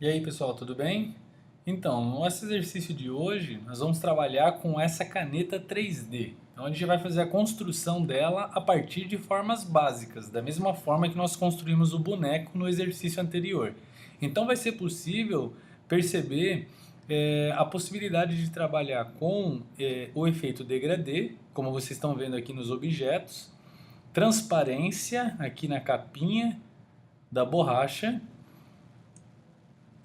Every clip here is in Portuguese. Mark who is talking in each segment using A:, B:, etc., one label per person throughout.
A: E aí pessoal, tudo bem? Então, no nosso exercício de hoje, nós vamos trabalhar com essa caneta 3D. Então, a gente vai fazer a construção dela a partir de formas básicas, da mesma forma que nós construímos o boneco no exercício anterior. Então, vai ser possível perceber a possibilidade de trabalhar com o efeito degradê, como vocês estão vendo aqui nos objetos, transparência aqui na capinha da borracha,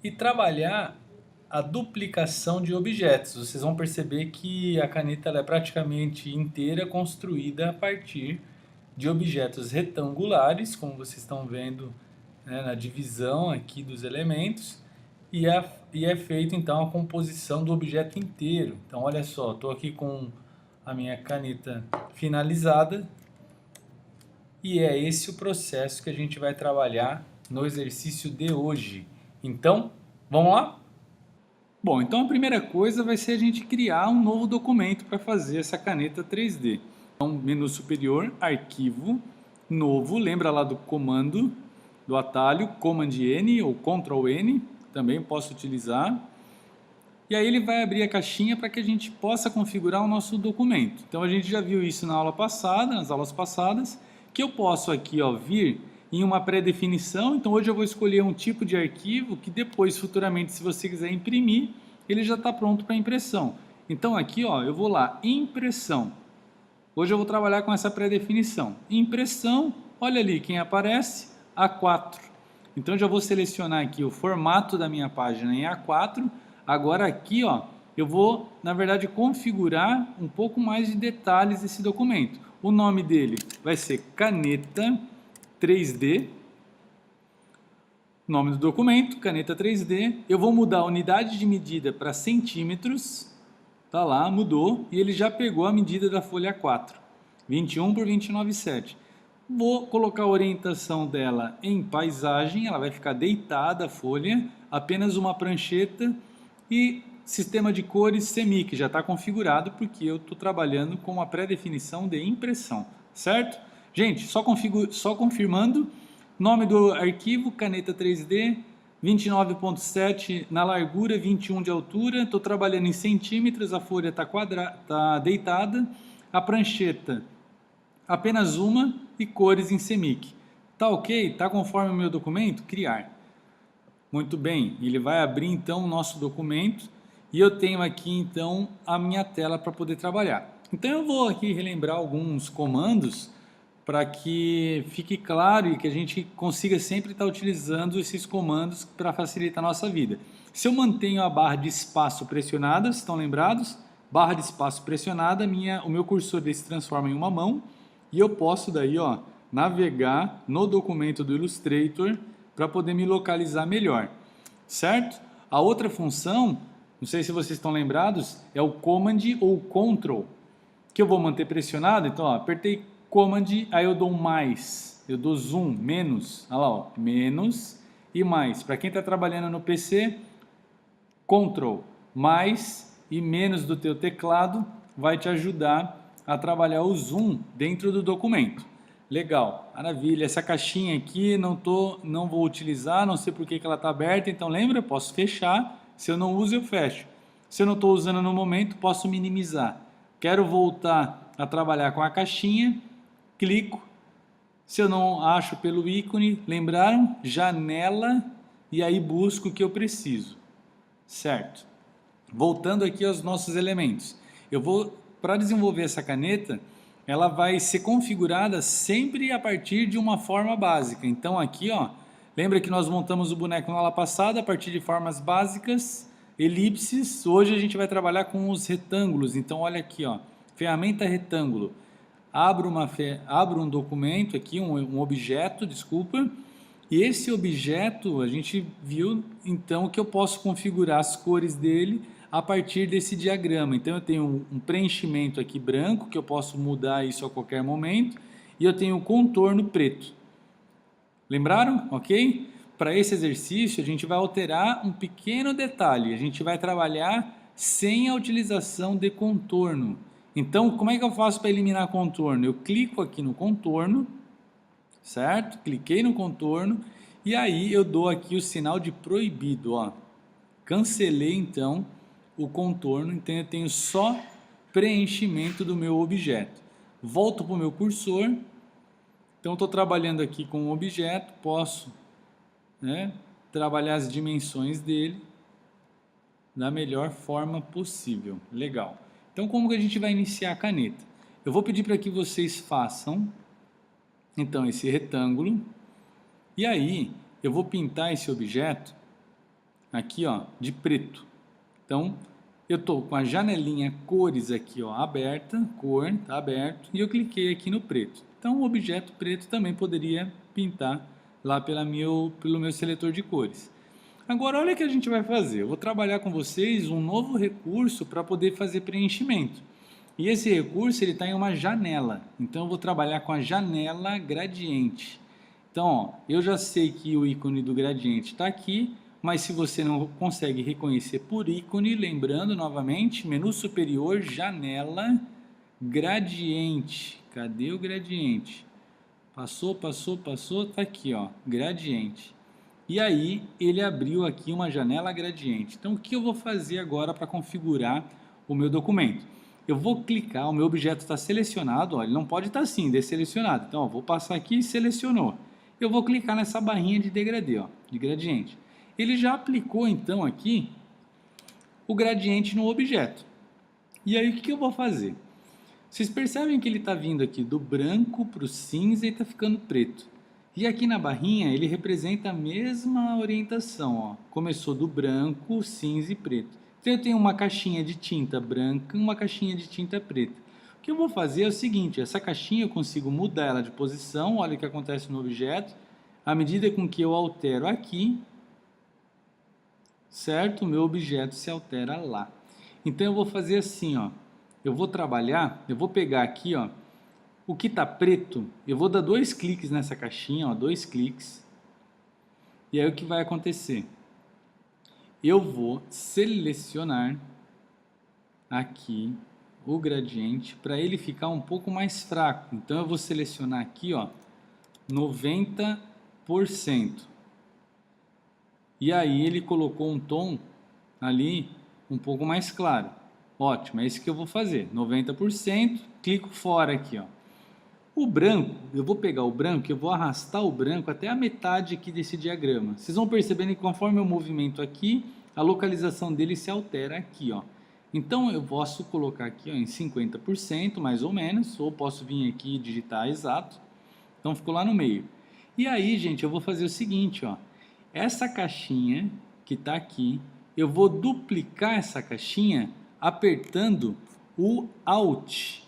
A: e trabalhar a duplicação de objetos. Vocês vão perceber que a caneta ela é praticamente inteira construída a partir de objetos retangulares, como vocês estão vendo, né, na divisão aqui dos elementos, e é feito então a composição do objeto inteiro. Então olha só, estou aqui com a minha caneta finalizada e é esse o processo que a gente vai trabalhar no exercício de hoje. Então, vamos lá? Bom, então a primeira coisa vai ser a gente criar um novo documento para fazer essa caneta 3D. Então, menu superior, arquivo, novo, lembra lá do comando, do atalho, Command N ou Ctrl N, também posso utilizar. E aí ele vai abrir a caixinha para que a gente possa configurar o nosso documento. Então a gente já viu isso na aula passada, nas aulas passadas, que eu posso aqui vir em uma pré-definição. Então hoje eu vou escolher um tipo de arquivo que depois, futuramente, se você quiser imprimir, ele já está pronto para impressão. Então aqui eu vou lá, impressão. Hoje eu vou trabalhar com essa pré-definição. Impressão, olha ali quem aparece, A4. Então eu já vou selecionar aqui o formato da minha página em A4. Agora aqui eu vou, na verdade, configurar um pouco mais de detalhes desse documento. O nome dele vai ser caneta 3D, nome do documento, caneta 3D. Eu vou mudar a unidade de medida para centímetros, tá lá, mudou, e ele já pegou a medida da folha 4, 21 por 29,7. Vou colocar a orientação dela em paisagem, ela vai ficar deitada a folha, apenas uma prancheta e sistema de cores CMYK, já está configurado porque eu estou trabalhando com uma pré-definição de impressão, certo? Gente, só confirmando, nome do arquivo, caneta 3D, 29,7 na largura, 21 de altura, estou trabalhando em centímetros, a folha está deitada, a prancheta apenas uma e cores em CMYK. Tá ok? Tá conforme o meu documento? Criar. Muito bem, ele vai abrir então o nosso documento e eu tenho aqui então a minha tela para poder trabalhar. Então eu vou aqui relembrar alguns comandos para que fique claro e que a gente consiga sempre estar utilizando esses comandos para facilitar a nossa vida. Se eu mantenho a barra de espaço pressionada, estão lembrados? Barra de espaço pressionada, o meu cursor se transforma em uma mão e eu posso daí navegar no documento do Illustrator para poder me localizar melhor, certo? A outra função, não sei se vocês estão lembrados, é o Command ou Ctrl, que eu vou manter pressionado. Então, apertei Command, aí eu dou um mais, eu dou zoom, menos, olha lá, menos e mais. Para quem está trabalhando no PC, Ctrl, mais e menos do teu teclado vai te ajudar a trabalhar o zoom dentro do documento. Legal, maravilha. Essa caixinha aqui não vou utilizar, não sei por que ela está aberta, então lembra, eu posso fechar. Se eu não uso, eu fecho. Se eu não estou usando no momento, posso minimizar. Quero voltar a trabalhar com a caixinha, clico. Se eu não acho pelo ícone, lembraram? Janela, e aí busco o que eu preciso. Certo. Voltando aqui aos nossos elementos. Para desenvolver essa caneta, ela vai ser configurada sempre a partir de uma forma básica. Então aqui, lembra que nós montamos o boneco na aula passada a partir de formas básicas, elipses. Hoje a gente vai trabalhar com os retângulos. Então olha aqui, ferramenta retângulo. Abro um documento aqui, um objeto, desculpa. E esse objeto, a gente viu então que eu posso configurar as cores dele a partir desse diagrama. Então eu tenho um preenchimento aqui branco, que eu posso mudar isso a qualquer momento, e eu tenho um contorno preto. Lembraram? Ok? Para esse exercício a gente vai alterar um pequeno detalhe, a gente vai trabalhar sem a utilização de contorno. Então como é que eu faço para eliminar contorno? Eu clico aqui no contorno, certo? Cliquei no contorno E aí eu dou aqui o sinal de proibido, ó. Cancelei então o contorno, então eu tenho só preenchimento do meu objeto. Volto para o meu cursor, então estou trabalhando aqui com o objeto, posso, né, trabalhar as dimensões dele da melhor forma possível. Legal. Então como que a gente vai iniciar a caneta? Eu vou pedir para que vocês façam então esse retângulo e aí eu vou pintar esse objeto aqui, ó, de preto. Então eu estou com a janelinha cores aqui, ó, aberta, cor, tá aberto, e eu cliquei aqui no preto. Então o objeto preto também poderia pintar lá pelo meu seletor de cores. Agora olha o que a gente vai fazer. Eu vou trabalhar com vocês um novo recurso para poder fazer preenchimento. E esse recurso ele está em uma janela. Então eu vou trabalhar com a janela gradiente. Então ó, eu já sei que o ícone do gradiente está aqui. Mas se você não consegue reconhecer por ícone, lembrando novamente, menu superior, janela, gradiente. Cadê o gradiente? Passou, tá aqui, ó, gradiente. E aí ele abriu aqui uma janela gradiente. Então o que eu vou fazer agora para configurar o meu documento? Eu vou clicar, o meu objeto está selecionado, ó, ele não pode estar assim, desselecionado. Então ó, vou passar aqui e selecionou. Eu vou clicar nessa barrinha de degradê, ó, de gradiente. Ele já aplicou então aqui o gradiente no objeto. E aí o que eu vou fazer? Vocês percebem que ele está vindo aqui do branco para o cinza e está ficando preto. E aqui na barrinha ele representa a mesma orientação, ó. Começou do branco, cinza e preto. Então eu tenho uma caixinha de tinta branca e uma caixinha de tinta preta. O que eu vou fazer é o seguinte, essa caixinha eu consigo mudar ela de posição, olha o que acontece no objeto. À medida com que eu altero aqui, certo? O meu objeto se altera lá. Então eu vou fazer assim, ó. Eu vou trabalhar, eu vou pegar aqui, ó, o que está preto, eu vou dar 2 cliques nessa caixinha, ó, 2 cliques. E aí o que vai acontecer? Eu vou selecionar aqui o gradiente para ele ficar um pouco mais fraco. Então eu vou selecionar aqui, ó, 90%. E aí ele colocou um tom ali um pouco mais claro. Ótimo, é isso que eu vou fazer. 90%, clico fora aqui, ó. O branco, eu vou pegar o branco, eu vou arrastar o branco até a metade aqui desse diagrama. Vocês vão percebendo que conforme eu movimento aqui, a localização dele se altera aqui, ó. Então eu posso colocar aqui, ó, em 50% mais ou menos, ou posso vir aqui e digitar exato. Então ficou lá no meio. E aí, gente, eu vou fazer o seguinte, ó. Essa caixinha que está aqui, eu vou duplicar essa caixinha apertando o Alt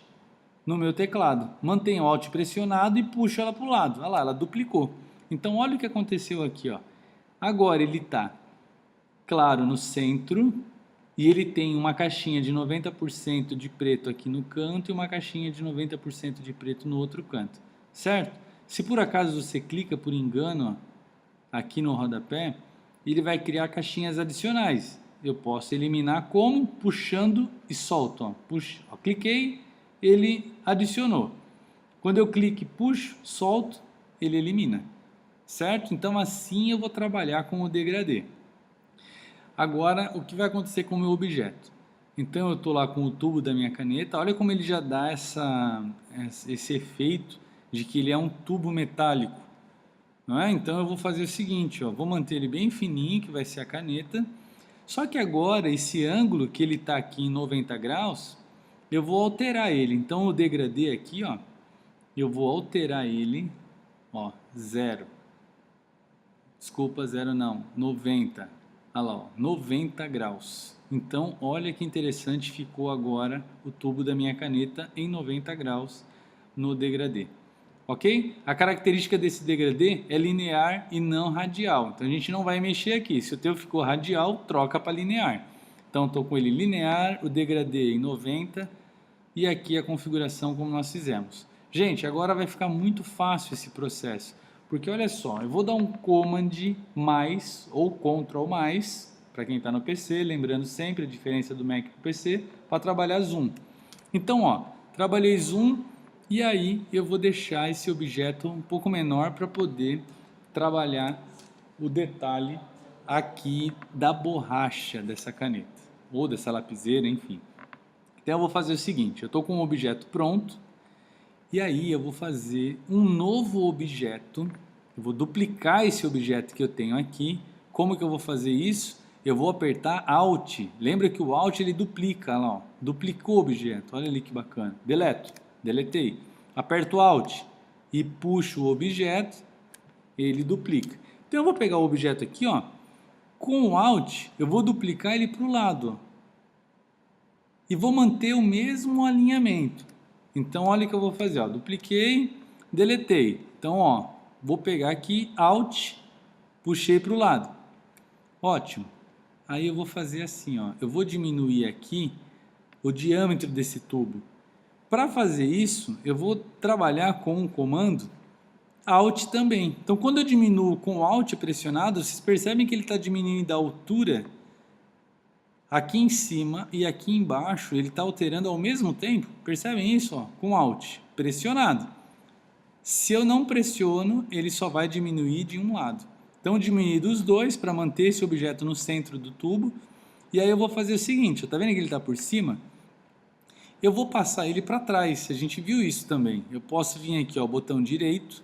A: no meu teclado. Mantenho o Alt pressionado e puxo ela para o lado. Olha lá, ela duplicou. Então olha o que aconteceu aqui, ó. Agora ele está claro no centro e ele tem uma caixinha de 90% de preto aqui no canto e uma caixinha de 90% de preto no outro canto, certo? Se por acaso você clica por engano, ó, aqui no rodapé, ele vai criar caixinhas adicionais. Eu posso eliminar como? Puxando e solto. Ó. Puxa, ó, cliquei, ele adicionou. Quando eu clico e puxo, solto, ele elimina. Certo? Então assim eu vou trabalhar com o degradê. Agora, o que vai acontecer com o meu objeto? Então eu estou lá com o tubo da minha caneta, olha como ele já dá esse efeito de que ele é um tubo metálico. Não é? Então eu vou fazer o seguinte, ó, vou manter ele bem fininho, que vai ser a caneta. Só que agora esse ângulo que ele está aqui em 90 graus, eu vou alterar ele. Então o degradê aqui, ó, eu vou alterar ele, ó, 0. Desculpa, 0 não, 90. Olha lá, ó, 90 graus. Então olha que interessante ficou agora o tubo da minha caneta em 90 graus no degradê. Ok? A característica desse degradê é linear e não radial. Então a gente não vai mexer aqui. Se o teu ficou radial, troca para linear. Então estou com ele linear, o degradê em 90 e aqui a configuração como nós fizemos. Gente, agora vai ficar muito fácil esse processo. Porque olha só, eu vou dar um Command mais ou Ctrl mais, para quem está no PC, lembrando sempre a diferença do Mac para o PC, para trabalhar zoom. Então, ó, trabalhei zoom. E aí eu vou deixar esse objeto um pouco menor para poder trabalhar o detalhe aqui da borracha dessa caneta, ou dessa lapiseira, enfim. Então eu vou fazer o seguinte, eu estou com um objeto pronto, e aí eu vou fazer um novo objeto, eu vou duplicar esse objeto que eu tenho aqui. Como que eu vou fazer isso? Eu vou apertar Alt, lembra que o Alt ele duplica, lá, ó. Duplicou o objeto, olha ali que bacana, deleto, deletei, aperto Alt e puxo o objeto, ele duplica. Então eu vou pegar o objeto aqui, ó, com o Alt eu vou duplicar ele para o lado, ó, e vou manter o mesmo alinhamento. Então olha o que eu vou fazer, ó, dupliquei, deletei. Então ó, vou pegar aqui Alt, puxei para o lado, ótimo. Aí eu vou fazer assim, ó, eu vou diminuir aqui o diâmetro desse tubo. Para fazer isso, eu vou trabalhar com um comando Alt também. Então, quando eu diminuo com o Alt pressionado, vocês percebem que ele está diminuindo a altura aqui em cima e aqui embaixo. Ele está alterando ao mesmo tempo. Percebem isso? Ó, com Alt pressionado. Se eu não pressiono, ele só vai diminuir de um lado. Então, diminuir dos dois para manter esse objeto no centro do tubo. E aí eu vou fazer o seguinte, tá vendo que ele está por cima? Eu vou passar ele para trás. A gente viu isso também. Eu posso vir aqui, ó, botão direito,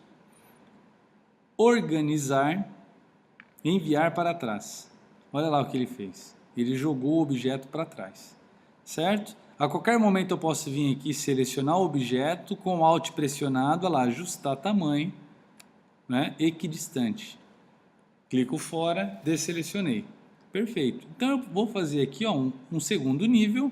A: organizar, enviar para trás. Olha lá o que ele fez. Ele jogou o objeto para trás, certo? A qualquer momento eu posso vir aqui selecionar o objeto com o Alt pressionado, olha lá, ajustar tamanho, né? Equidistante. Clico fora, desselecionei. Perfeito. Então eu vou fazer aqui, ó, um segundo nível.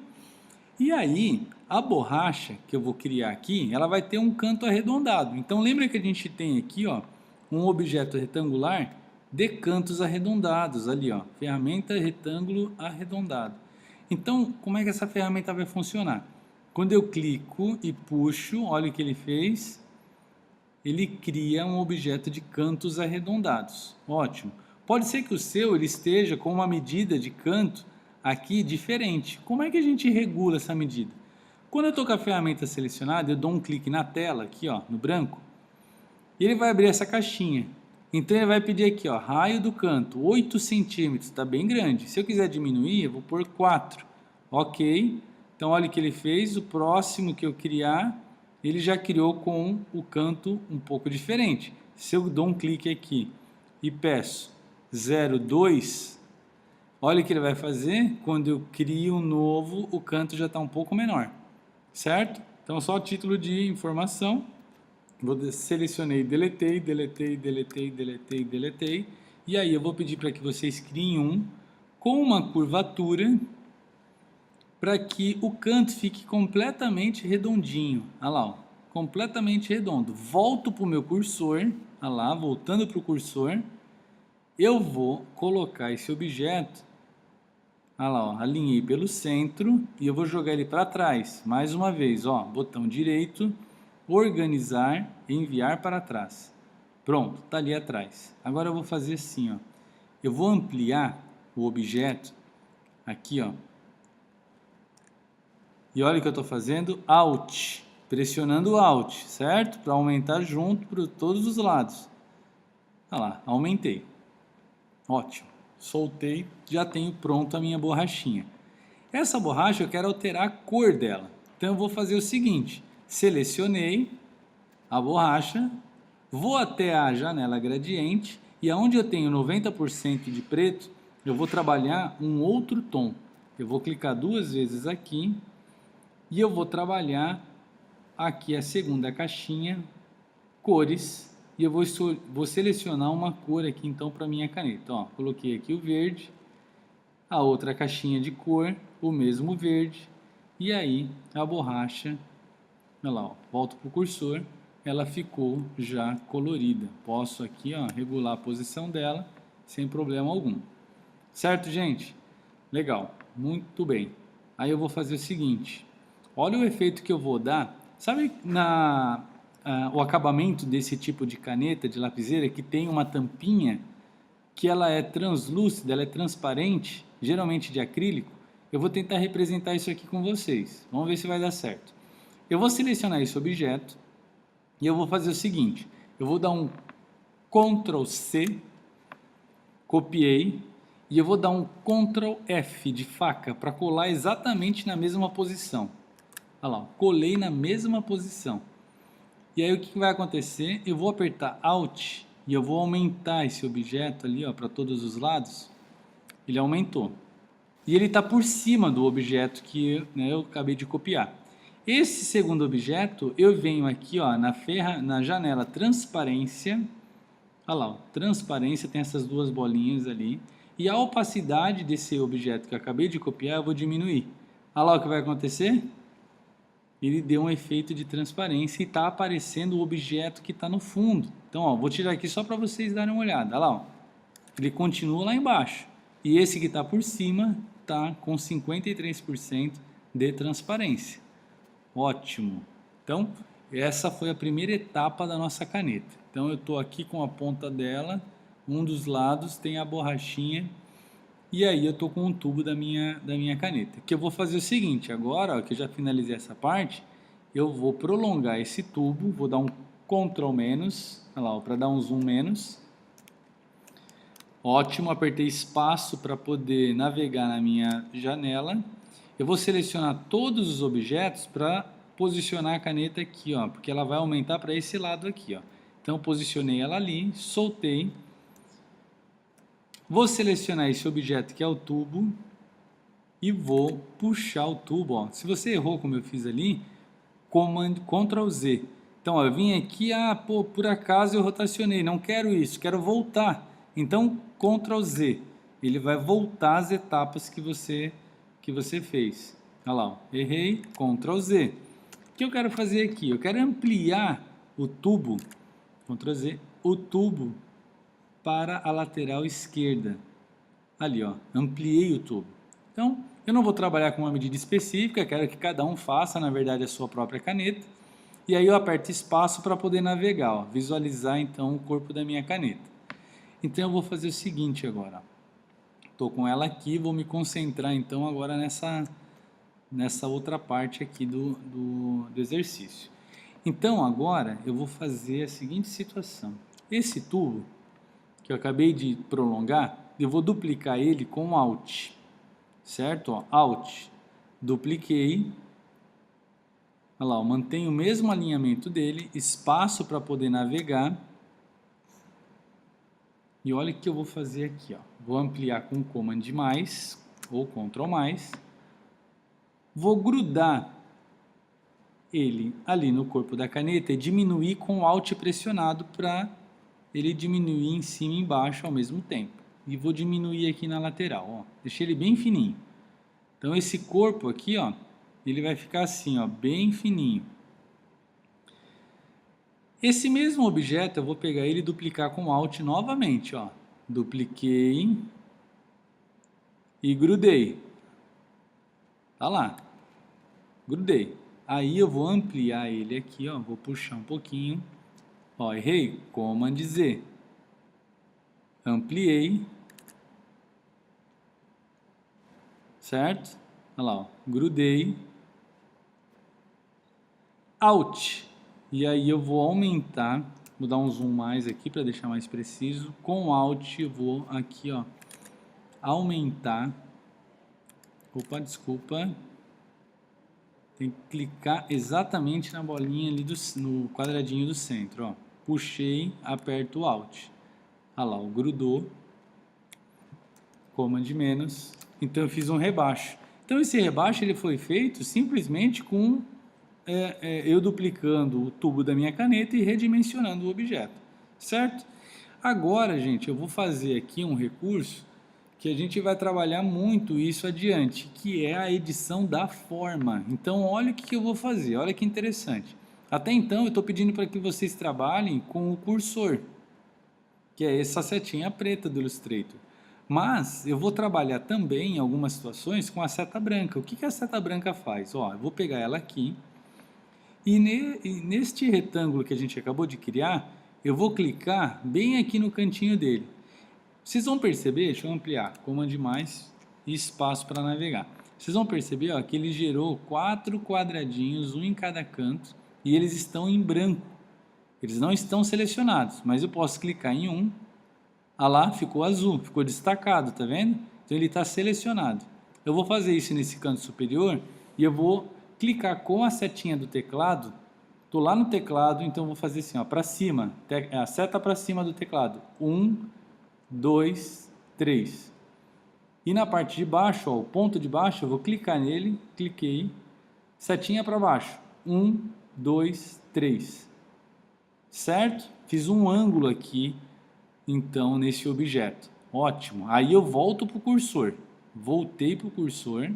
A: E aí, a borracha que eu vou criar aqui, ela vai ter um canto arredondado. Então lembra que a gente tem aqui, ó, um objeto retangular de cantos arredondados ali, ó, ferramenta retângulo arredondado. Então, como é que essa ferramenta vai funcionar? Quando eu clico e puxo, olha o que ele fez, ele cria um objeto de cantos arredondados. Ótimo. Pode ser que o seu ele esteja com uma medida de canto aqui diferente. Como é que a gente regula essa medida? Quando eu estou com a ferramenta selecionada, eu dou um clique na tela, aqui, ó, no branco, e ele vai abrir essa caixinha. Então ele vai pedir aqui, ó, raio do canto, 8 centímetros, está bem grande. Se eu quiser diminuir, eu vou pôr 4. Ok. Então olha o que ele fez, o próximo que eu criar, ele já criou com o canto um pouco diferente. Se eu dou um clique aqui e peço 0,2, olha o que ele vai fazer, quando eu crio um novo, o canto já está um pouco menor, certo? Então só a título de informação, selecionei, deletei, deletei, deletei, deletei, deletei, e aí eu vou pedir para que vocês criem um com uma curvatura para que o canto fique completamente redondinho. Olha lá, ó, completamente redondo. Volto para o meu cursor, olha lá, voltando para o cursor, eu vou colocar esse objeto, olha lá, ó, alinhei pelo centro e eu vou jogar ele para trás. Mais uma vez, ó, botão direito, organizar, enviar para trás. Pronto, está ali atrás. Agora eu vou fazer assim, ó, eu vou ampliar o objeto aqui, ó. E olha o que eu estou fazendo, Alt, pressionando Alt, certo? Para aumentar junto para todos os lados. Olha lá, aumentei. Ótimo. Soltei, já tenho pronto a minha borrachinha. Essa borracha eu quero alterar a cor dela. Então eu vou fazer o seguinte, selecionei a borracha, vou até a janela gradiente e aonde eu tenho 90% de preto, eu vou trabalhar um outro tom. Eu vou clicar 2 vezes aqui. E eu vou trabalhar aqui a segunda caixinha, cores, e eu vou selecionar uma cor aqui então para minha caneta. Ó, coloquei aqui o verde, a outra caixinha de cor, o mesmo verde, e aí a borracha, olha lá, ó, volto para o cursor, ela ficou já colorida. Posso aqui, ó, regular a posição dela sem problema algum. Certo, gente? Legal, muito bem. Aí eu vou fazer o seguinte. Olha o efeito que eu vou dar. Sabe o acabamento desse tipo de caneta, de lapiseira, que tem uma tampinha que ela é translúcida, ela é transparente, geralmente de acrílico? Eu vou tentar representar isso aqui com vocês. Vamos ver se vai dar certo. Eu vou selecionar esse objeto e eu vou fazer o seguinte. Eu vou dar um Ctrl+C copiei e eu vou dar um Ctrl F de faca para colar exatamente na mesma posição. Olha lá, colei na mesma posição. E aí o que vai acontecer? Eu vou apertar Alt e eu vou aumentar esse objeto ali para todos os lados. Ele aumentou. E ele está por cima do objeto que eu acabei de copiar. Esse segundo objeto, eu venho aqui na janela Transparência. Olha lá, Transparência tem essas duas bolinhas ali. E a opacidade desse objeto que eu acabei de copiar, eu vou diminuir. Olha lá o que vai acontecer. Ele deu um efeito de transparência e está aparecendo o objeto que está no fundo. Então, vou tirar aqui só para vocês darem uma olhada. Olha lá, ele continua lá embaixo. E esse que está por cima está com 53% de transparência. Ótimo. Então, essa foi a primeira etapa da nossa caneta. Então, eu estou aqui com a ponta dela, um dos lados tem a borrachinha, e aí eu estou com um tubo da minha caneta. Que eu vou fazer o seguinte, agora que eu já finalizei essa parte, eu vou prolongar esse tubo, vou dar um Ctrl menos, olha lá, para dar um zoom menos. Ótimo, apertei espaço para poder navegar na minha janela. Eu vou selecionar todos os objetos para posicionar a caneta aqui, porque ela vai aumentar para esse lado aqui. Então, eu posicionei ela ali, soltei. Vou selecionar esse objeto que é o tubo e vou puxar o tubo. Se você errou como eu fiz ali, Ctrl Z. Então, eu vim aqui, por acaso eu rotacionei, não quero isso, quero voltar. Então, Ctrl Z. Ele vai voltar as etapas que você fez. Olha lá, errei, Ctrl Z. O que eu quero fazer aqui? Eu quero ampliar o tubo, Ctrl Z, o tubo para a lateral esquerda. Ali, ampliei o tubo. Então, eu não vou trabalhar com uma medida específica, quero que cada um faça, na verdade, a sua própria caneta. E aí eu aperto espaço para poder navegar, visualizar então o corpo da minha caneta. Então eu vou fazer o seguinte agora. Estou com ela aqui, vou me concentrar então agora nessa outra parte aqui do exercício. Então agora eu vou fazer a seguinte situação. Esse tubo que eu acabei de prolongar, eu vou duplicar ele com Alt, certo? Alt, dupliquei, olha lá, eu mantenho o mesmo alinhamento dele, espaço para poder navegar, e olha o que eu vou fazer aqui, vou ampliar com Command mais, ou Ctrl mais, vou grudar ele ali no corpo da caneta e diminuir com Alt pressionado para ele diminuir em cima e embaixo ao mesmo tempo. E vou diminuir aqui na lateral, deixei ele bem fininho. Então esse corpo aqui, ele vai ficar assim, bem fininho. Esse mesmo objeto eu vou pegar ele e duplicar com Alt novamente, dupliquei e grudei. Tá lá, grudei. Aí eu vou ampliar ele aqui, vou puxar um pouquinho. Errei, Command Z. Ampliei. Certo? Olha lá, grudei. Alt. E aí eu vou aumentar, vou dar um zoom mais aqui para deixar mais preciso. Com Alt eu vou aqui, aumentar. Opa, desculpa. Tem que clicar exatamente na bolinha ali, no quadradinho do centro, Puxei, aperto o Alt. Olha lá, grudou. Command menos. Então eu fiz um rebaixo. Então esse rebaixo ele foi feito simplesmente com eu duplicando o tubo da minha caneta e redimensionando o objeto. Certo? Agora, gente, eu vou fazer aqui um recurso que a gente vai trabalhar muito isso adiante, que é a edição da forma. Então, olha o que eu vou fazer, olha que interessante. Até então, eu estou pedindo para que vocês trabalhem com o cursor, que é essa setinha preta do Illustrator. Mas, eu vou trabalhar também, em algumas situações, com a seta branca. O que a seta branca faz? Eu vou pegar ela aqui, e neste retângulo que a gente acabou de criar, eu vou clicar bem aqui no cantinho dele. Vocês vão perceber, deixa eu ampliar, Command mais e espaço para navegar. Vocês vão perceber que ele gerou 4 quadradinhos, um em cada canto, e eles estão em branco. Eles não estão selecionados, mas eu posso clicar em um Ah lá, ficou azul, ficou destacado, tá vendo? Então ele está selecionado. Eu vou fazer isso nesse canto superior e eu vou clicar com a setinha do teclado. Estou lá no teclado, então eu vou fazer assim, ó, para cima, a seta para cima do teclado. 1, 2, 3. E na parte de baixo, ó, o ponto de baixo, eu vou clicar nele, cliquei, setinha para baixo. 1, 2, 3. Certo? Fiz um ângulo aqui, então, nesse objeto. Ótimo. Aí eu volto para o cursor. Voltei para o cursor.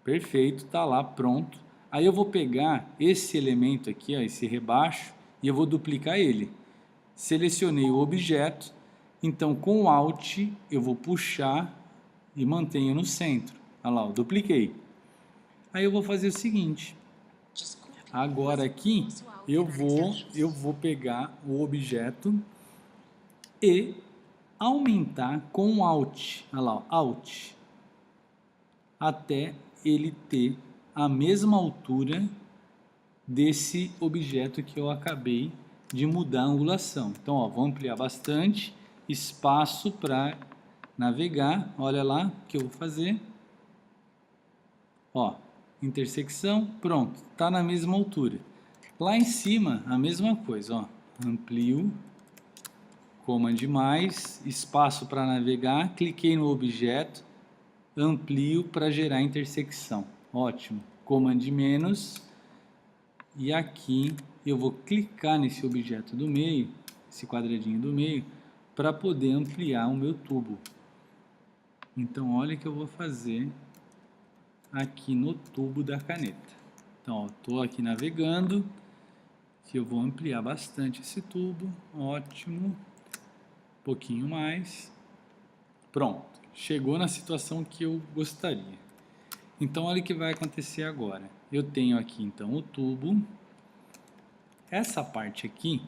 A: Perfeito, tá lá, pronto. Aí eu vou pegar esse elemento aqui, ó, esse rebaixo, e eu vou duplicar ele. Selecionei o objeto, então com o Alt eu vou puxar e mantenho no centro. Olha lá, eu dupliquei. Aí eu vou fazer o seguinte. Agora aqui eu vou pegar o objeto e aumentar com o Alt. Olha lá, Alt. Até ele ter a mesma altura desse objeto que eu acabei de mudar a angulação. Então, ó, vou ampliar bastante, espaço para navegar. Olha lá o que eu vou fazer. Ó, intersecção, pronto, está na mesma altura. Lá em cima, a mesma coisa, ó, amplio, Command mais, espaço para navegar, cliquei no objeto, amplio para gerar intersecção. Ótimo. Command menos. E aqui eu vou clicar nesse objeto do meio, esse quadradinho do meio, para poder ampliar o meu tubo. Então, olha o que eu vou fazer aqui no tubo da caneta. Então, estou aqui navegando, que eu vou ampliar bastante esse tubo. Ótimo. Um pouquinho mais. Pronto. Chegou na situação que eu gostaria. Então, olha o que vai acontecer agora. Eu tenho aqui, então, o tubo. Essa parte aqui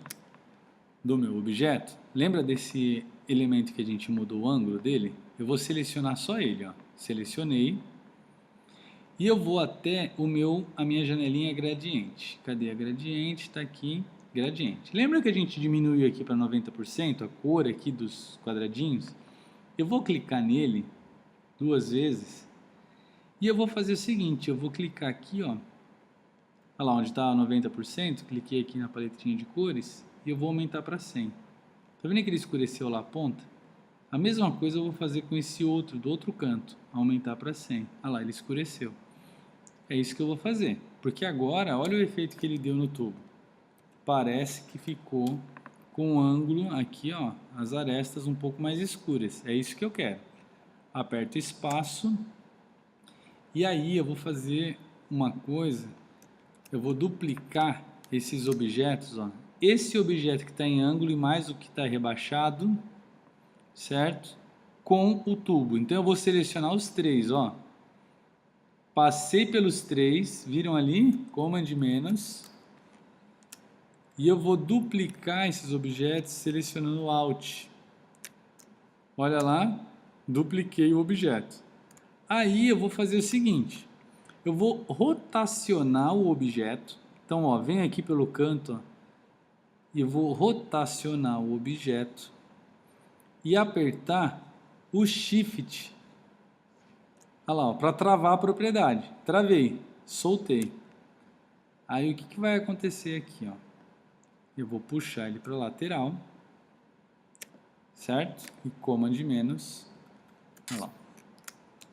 A: do meu objeto, lembra desse elemento que a gente mudou o ângulo dele? Eu vou selecionar só ele, ó. Selecionei. E eu vou até a minha janelinha gradiente. Cadê a gradiente? Está aqui, gradiente. Lembra que a gente diminuiu aqui para 90% a cor aqui dos quadradinhos? Eu vou clicar nele 2 vezes e eu vou fazer o seguinte, eu vou clicar aqui, ó, olha lá onde está 90%, cliquei aqui na paletinha de cores e eu vou aumentar para 100. Tá vendo que ele escureceu lá a ponta? A mesma coisa eu vou fazer com esse outro, do outro canto, aumentar para 100. Olha lá, ele escureceu. É isso que eu vou fazer, porque agora, olha o efeito que ele deu no tubo. Parece que ficou com o ângulo aqui, ó, as arestas um pouco mais escuras. É isso que eu quero. Aperto espaço e aí eu vou fazer uma coisa, eu vou duplicar esses objetos, ó. Esse objeto que está em ângulo e mais o que está rebaixado, certo? Com o tubo. Então eu vou selecionar os três, ó. Passei pelos três, viram ali? Command menos. E eu vou duplicar esses objetos selecionando Alt. Olha lá, dupliquei o objeto. Aí eu vou fazer o seguinte, eu vou rotacionar o objeto. Então, ó, vem aqui pelo canto, ó, e eu vou rotacionar o objeto e apertar o Shift. Olha lá, para travar a propriedade. Travei, soltei. Aí o que vai acontecer aqui, ó? Eu vou puxar ele para a lateral, certo? E Command menos, olha lá,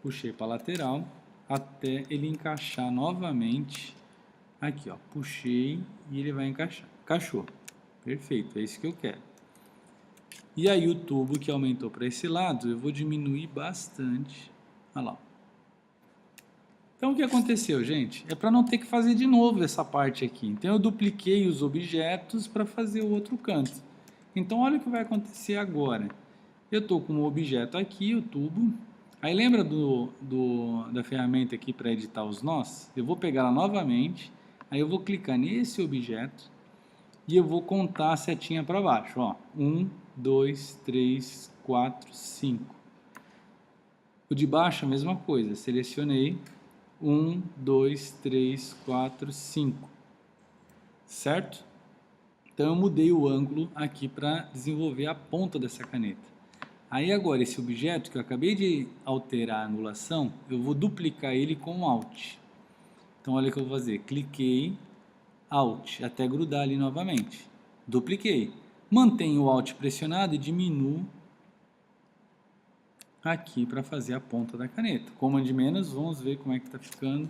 A: puxei para a lateral até ele encaixar novamente aqui, ó, puxei e ele vai encaixar, encaixou, perfeito, é isso que eu quero. E aí o tubo que aumentou para esse lado, eu vou diminuir bastante, olha lá. Então o que aconteceu, gente? É para não ter que fazer de novo essa parte aqui. Então eu dupliquei os objetos para fazer o outro canto. Então olha o que vai acontecer agora. Eu estou com o objeto aqui, o tubo. Aí lembra da ferramenta aqui para editar os nós? Eu vou pegar ela novamente. Aí eu vou clicar nesse objeto e eu vou contar a setinha para baixo. Ó, 1, 2, 3, 4, 5. O de baixo a mesma coisa. Selecionei. 1, 2, 3, 4, 5. Certo? Então eu mudei o ângulo aqui para desenvolver a ponta dessa caneta. Aí agora esse objeto que eu acabei de alterar a angulação, eu vou duplicar ele com Alt. Então olha o que eu vou fazer, cliquei, Alt, até grudar ali novamente. Dupliquei. Mantenho o Alt pressionado e diminuo aqui para fazer a ponta da caneta. Command menos, vamos ver como é que está ficando.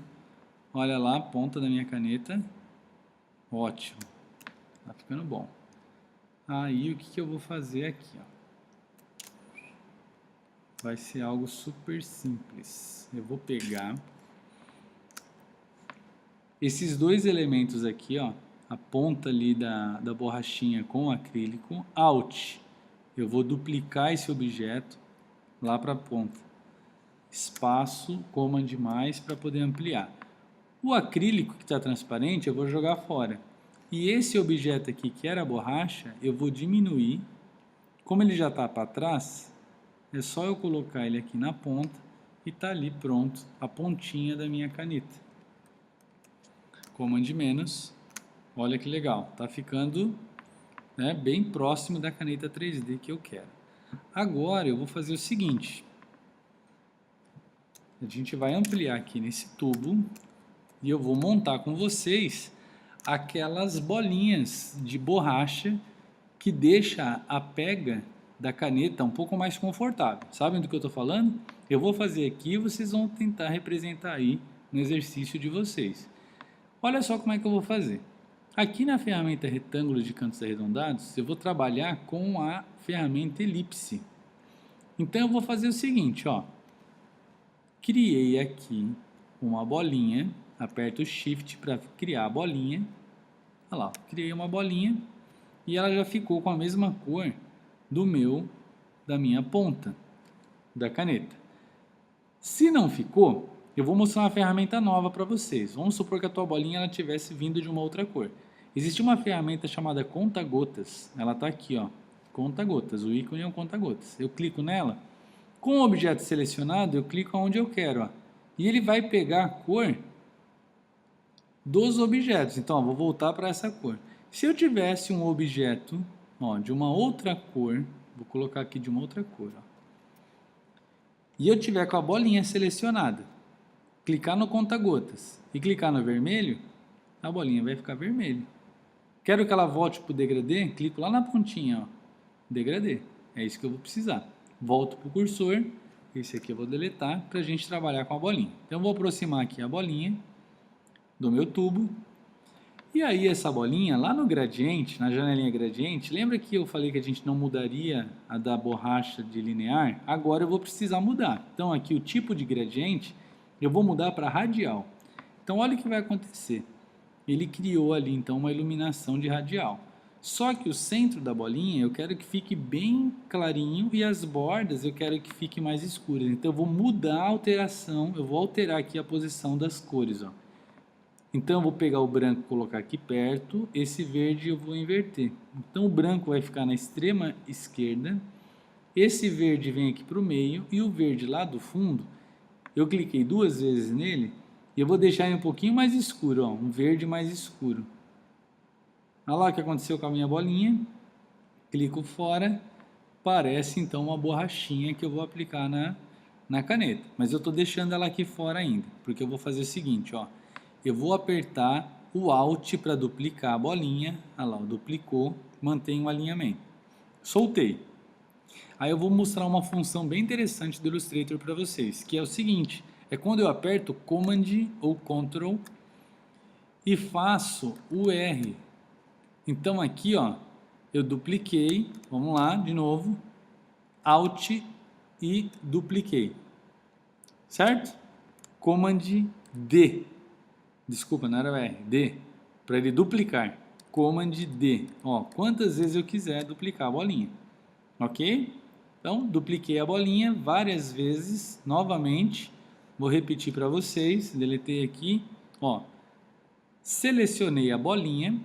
A: Olha lá a ponta da minha caneta. Ótimo. Está ficando bom. Aí o que eu vou fazer aqui, ó? Vai ser algo super simples. Eu vou pegar esses dois elementos aqui, ó, a ponta ali da borrachinha com o acrílico, Alt. Eu vou duplicar esse objeto lá para a ponta. Espaço, Command mais para poder ampliar. O acrílico que está transparente eu vou jogar fora. E esse objeto aqui, que era a borracha, eu vou diminuir. Como ele já está para trás, é só eu colocar ele aqui na ponta e tá ali pronto a pontinha da minha caneta. Command menos. Olha que legal. Tá ficando, né, bem próximo da caneta 3D que eu quero. Agora eu vou fazer o seguinte. A gente vai ampliar aqui nesse tubo e eu vou montar com vocês aquelas bolinhas de borracha que deixa a pega da caneta um pouco mais confortável. Sabem do que eu estou falando? Eu vou fazer aqui e vocês vão tentar representar aí no exercício de vocês. Olha só como é que eu vou fazer. Aqui na ferramenta retângulo de cantos arredondados, eu vou trabalhar com a ferramenta elipse. Então eu vou fazer o seguinte, ó. Criei aqui uma bolinha, aperto o Shift para criar a bolinha. Olha lá, criei uma bolinha e ela já ficou com a mesma cor da minha ponta da caneta. Se não ficou, eu vou mostrar uma ferramenta nova para vocês. Vamos supor que a tua bolinha ela tivesse vindo de uma outra cor. Existe uma ferramenta chamada conta-gotas. Ela está aqui, ó, conta-gotas. O ícone é um conta-gotas. Eu clico nela. Com o objeto selecionado, eu clico onde eu quero, ó, e ele vai pegar a cor dos objetos. Então, ó, vou voltar para essa cor. Se eu tivesse um objeto, ó, de uma outra cor, vou colocar aqui de uma outra cor, ó, e eu tiver com a bolinha selecionada, clicar no conta-gotas e clicar no vermelho, a bolinha vai ficar vermelha. Quero que ela volte para o degradê, clico lá na pontinha, ó, degradê. É isso que eu vou precisar. Volto para o cursor, esse aqui eu vou deletar para a gente trabalhar com a bolinha. Então eu vou aproximar aqui a bolinha do meu tubo. E aí essa bolinha, lá no gradiente, na janelinha gradiente, lembra que eu falei que a gente não mudaria a da borracha de linear? Agora eu vou precisar mudar. Então aqui o tipo de gradiente, eu vou mudar para radial. Então olha o que vai acontecer. Ele criou ali então uma iluminação de radial. Só que o centro da bolinha eu quero que fique bem clarinho e as bordas eu quero que fiquem mais escuras. Então eu vou mudar a alteração, eu vou alterar aqui a posição das cores, ó. Então eu vou pegar o branco e colocar aqui perto, esse verde eu vou inverter. Então o branco vai ficar na extrema esquerda, esse verde vem aqui para o meio e o verde lá do fundo, eu cliquei 2 vezes nele e eu vou deixar ele um pouquinho mais escuro, ó, um verde mais escuro. Olha lá o que aconteceu com a minha bolinha, clico fora, parece então uma borrachinha que eu vou aplicar na caneta. Mas eu estou deixando ela aqui fora ainda, porque eu vou fazer o seguinte, ó. Eu vou apertar o Alt para duplicar a bolinha, olha lá, duplicou, mantém o alinhamento. Soltei. Aí eu vou mostrar uma função bem interessante do Illustrator para vocês, que é o seguinte, é quando eu aperto Command ou Ctrl e faço o R. Então aqui, ó, eu dupliquei, vamos lá, de novo, Alt e dupliquei, certo? Command D, desculpa, não era o R, D, para ele duplicar, Command D, ó, quantas vezes eu quiser duplicar a bolinha, ok? Então, dupliquei a bolinha várias vezes, novamente, vou repetir para vocês, deletei aqui, ó, selecionei a bolinha,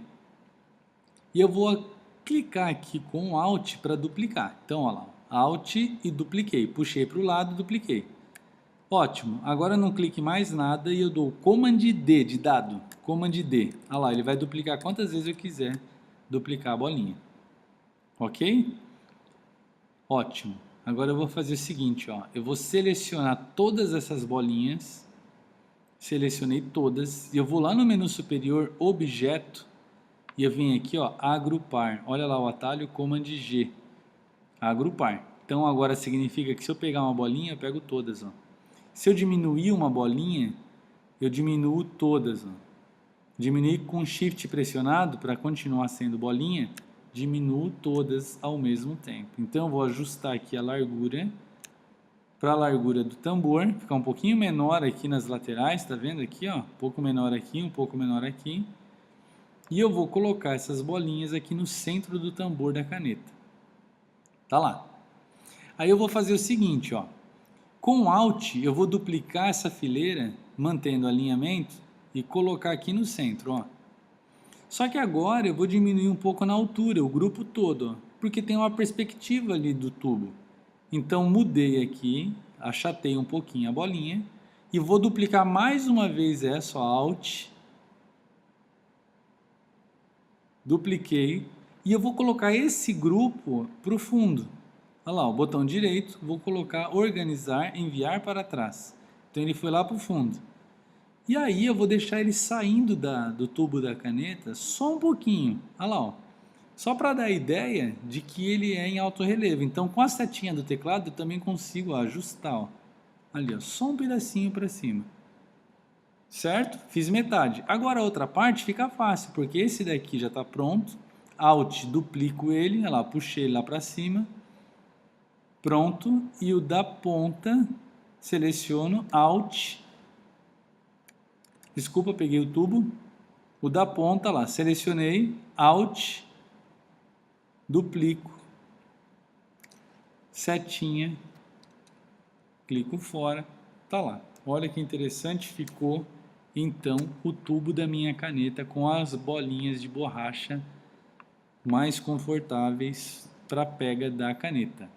A: e eu vou clicar aqui com Alt para duplicar. Então, olha lá, Alt e dupliquei. Puxei para o lado e dupliquei. Ótimo. Agora não clique mais nada e eu dou Command D de dado. Command D. Olha lá, ele vai duplicar quantas vezes eu quiser duplicar a bolinha. Ok? Ótimo. Agora eu vou fazer o seguinte, ó. Eu vou selecionar todas essas bolinhas. Selecionei todas. E eu vou lá no menu superior, Objeto. E eu venho aqui, ó, Agrupar. Olha lá o atalho, Command G. Agrupar. Então agora significa que se eu pegar uma bolinha, eu pego todas, ó. Se eu diminuir uma bolinha, eu diminuo todas, ó. Diminuir com Shift pressionado para continuar sendo bolinha, diminuo todas ao mesmo tempo. Então eu vou ajustar aqui a largura para a largura do tambor, ficar um pouquinho menor aqui nas laterais, tá vendo aqui, ó, um pouco menor aqui, um pouco menor aqui. E eu vou colocar essas bolinhas aqui no centro do tambor da caneta. Tá lá. Aí eu vou fazer o seguinte, ó. Com Alt, eu vou duplicar essa fileira, mantendo o alinhamento, e colocar aqui no centro, ó. Só que agora eu vou diminuir um pouco na altura, o grupo todo, ó, porque tem uma perspectiva ali do tubo. Então mudei aqui, achatei um pouquinho a bolinha, e vou duplicar mais uma vez essa, ó, Alt. Dupliquei, e eu vou colocar esse grupo para o fundo. Olha lá, o botão direito, vou colocar organizar, enviar para trás. Então ele foi lá para o fundo. E aí eu vou deixar ele saindo do tubo da caneta só um pouquinho. Olha lá, ó. Só para dar a ideia de que ele é em alto relevo. Então com a setinha do teclado eu também consigo, ó, ajustar. Ó. Ali, ó, só um pedacinho para cima. Certo? Fiz metade. Agora a outra parte fica fácil, porque esse daqui já está pronto. Alt, duplico ele, olha lá, puxei ele lá para cima. Pronto. E o da ponta, seleciono, Alt. Desculpa, peguei o tubo. O da ponta lá, selecionei, Alt, duplico, setinha, clico fora, tá lá. Olha que interessante ficou então o tubo da minha caneta com as bolinhas de borracha mais confortáveis para a pega da caneta.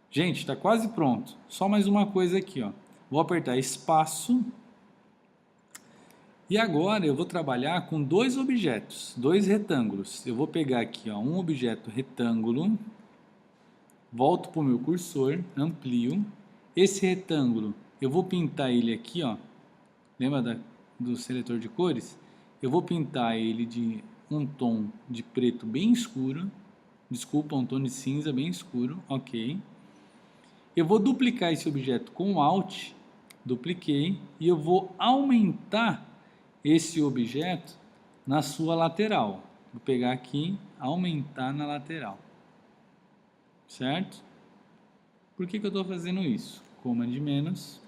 A: Gente, está quase pronto. Só mais uma coisa aqui, ó. Vou apertar espaço. E agora eu vou trabalhar com dois objetos, dois retângulos. Eu vou pegar aqui, ó, um objeto retângulo, volto para o meu cursor, amplio. Esse retângulo, eu vou pintar ele aqui, ó. Lembra do seletor de cores? Eu vou pintar ele de um tom de preto bem escuro. Desculpa, um tom de cinza bem escuro, ok. Eu vou duplicar esse objeto com Alt, dupliquei, e eu vou aumentar esse objeto na sua lateral. Vou pegar aqui, aumentar na lateral. Certo? Por que eu estou fazendo isso? Command menos.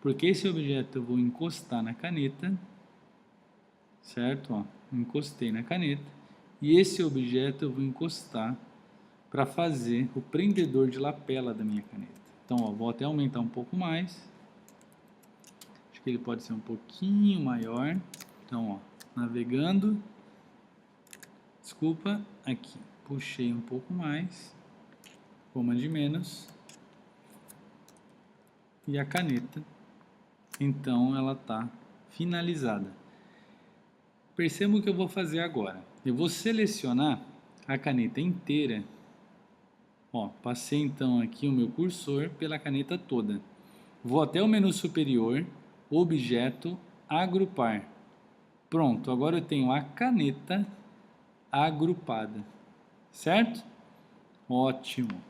A: Porque esse objeto eu vou encostar na caneta. Certo? Ó, encostei na caneta. E esse objeto eu vou encostar para fazer o prendedor de lapela da minha caneta. Então, ó, vou até aumentar um pouco mais. Acho que ele pode ser um pouquinho maior. Então, ó, navegando. Desculpa, aqui. Puxei um pouco mais. Command menos. E a caneta, então, ela está finalizada. Perceba o que eu vou fazer agora. Eu vou selecionar a caneta inteira. Ó, passei então aqui o meu cursor pela caneta toda. Vou até o menu superior, objeto, agrupar. Pronto, agora eu tenho a caneta agrupada. Certo? Ótimo.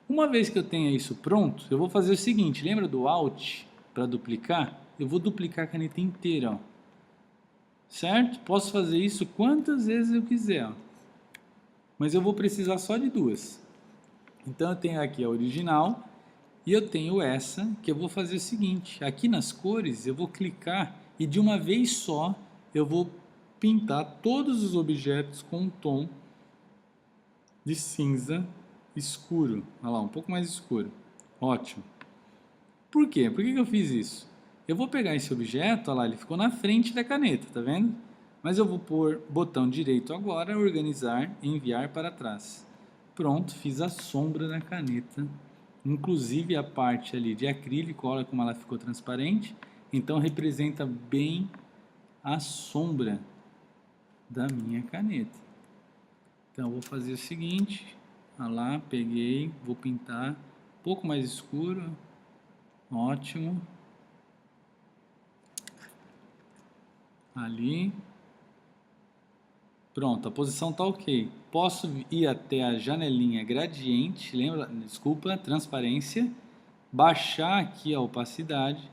A: Uma vez que eu tenha isso pronto, eu vou fazer o seguinte, lembra do Alt para duplicar? Eu vou duplicar a caneta inteira, ó. Certo? Posso fazer isso quantas vezes eu quiser, ó. Mas eu vou precisar só de duas. Então eu tenho aqui a original e eu tenho essa que eu vou fazer o seguinte, aqui nas cores eu vou clicar e de uma vez só eu vou pintar todos os objetos com um tom de cinza escuro. Olha lá, um pouco mais escuro. Ótimo. Por quê? Por que eu fiz isso? Eu vou pegar esse objeto, olha lá, ele ficou na frente da caneta, tá vendo? Mas eu vou pôr botão direito agora, organizar, enviar para trás. Pronto, fiz a sombra da caneta. Inclusive a parte ali de acrílico, olha como ela ficou transparente. Então representa bem a sombra da minha caneta. Então eu vou fazer o seguinte, olha lá, peguei, vou pintar um pouco mais escuro, ótimo, ali, pronto, a posição tá ok. Posso ir até a janelinha gradiente, lembra, desculpa, transparência, baixar aqui a opacidade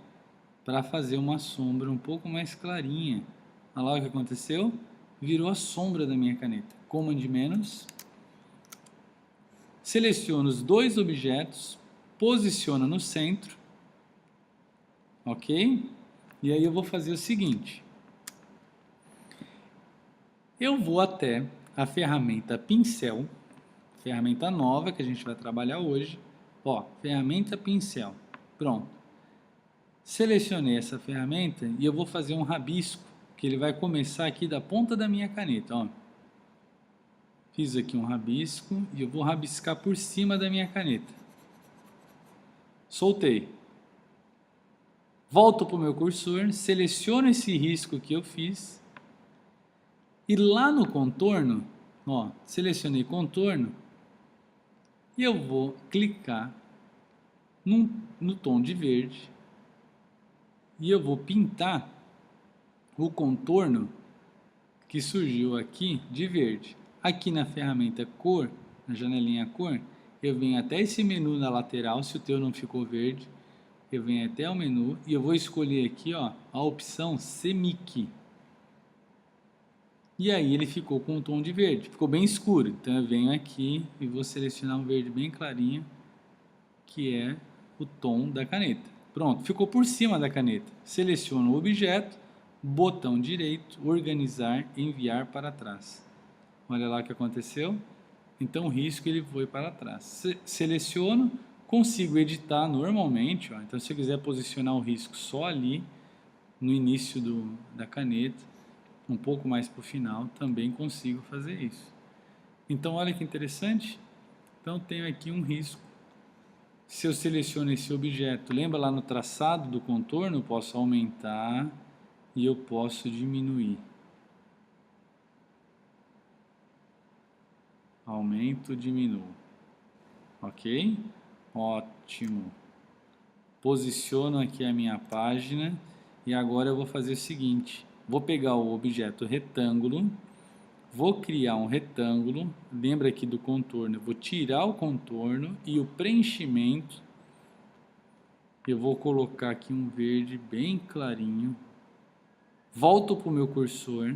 A: para fazer uma sombra um pouco mais clarinha. Olha lá o que aconteceu, virou a sombra da minha caneta. Command menos, seleciono os dois objetos, posiciono no centro, ok? E aí eu vou fazer o seguinte, eu vou até a ferramenta pincel, ferramenta nova que a gente vai trabalhar hoje, ó, ferramenta pincel, pronto. Selecionei essa ferramenta e eu vou fazer um rabisco, que ele vai começar aqui da ponta da minha caneta, ó. Fiz aqui um rabisco e eu vou rabiscar por cima da minha caneta. Soltei. Volto para o meu cursor, seleciono esse risco que eu fiz. E lá no contorno, ó, selecionei contorno. E eu vou clicar no tom de verde. E eu vou pintar o contorno que surgiu aqui de verde. Aqui na ferramenta cor, na janelinha cor, eu venho até esse menu na lateral, se o teu não ficou verde, eu venho até o menu e eu vou escolher aqui, ó, a opção Semic. E aí ele ficou com um tom de verde, ficou bem escuro. Então eu venho aqui e vou selecionar um verde bem clarinho, que é o tom da caneta. Pronto, ficou por cima da caneta. Seleciono o objeto, botão direito, organizar, enviar para trás. Olha lá o que aconteceu. Então o risco ele foi para trás. Seleciono, consigo editar normalmente. Ó. Então se eu quiser posicionar o risco só ali, no início da caneta, um pouco mais para o final, também consigo fazer isso. Então olha que interessante. Então tenho aqui um risco. Se eu seleciono esse objeto, lembra lá no traçado do contorno, eu posso aumentar e eu posso diminuir. Aumento, diminuo. Ok? Ótimo. Posiciono aqui a minha página e agora eu vou fazer o seguinte. Vou pegar o objeto retângulo, vou criar um retângulo. Lembra aqui do contorno, eu vou tirar o contorno e o preenchimento. Eu vou colocar aqui um verde bem clarinho. Volto para o meu cursor.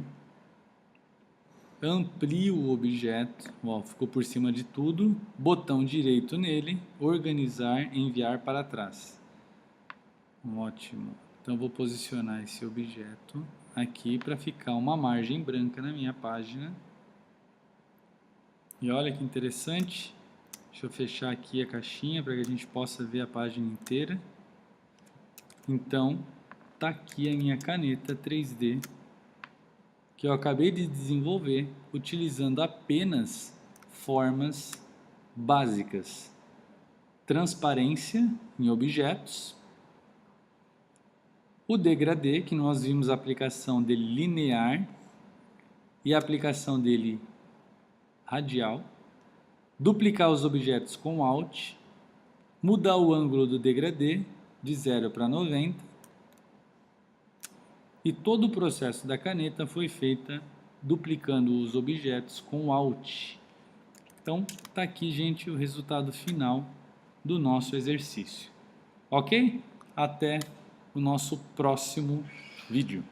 A: Amplio o objeto, ó, ficou por cima de tudo, botão direito nele, organizar, enviar para trás. Ótimo. Então vou posicionar esse objeto aqui para ficar uma margem branca na minha página. E olha que interessante. Deixa eu fechar aqui a caixinha para que a gente possa ver a página inteira. Então, tá aqui a minha caneta 3D que eu acabei de desenvolver utilizando apenas formas básicas. Transparência em objetos. O degradê, que nós vimos a aplicação dele linear e a aplicação dele radial. Duplicar os objetos com Alt. Mudar o ângulo do degradê de 0 para 90. E todo o processo da caneta foi feito duplicando os objetos com Alt. Então, tá aqui, gente, o resultado final do nosso exercício. Ok? Até o nosso próximo vídeo.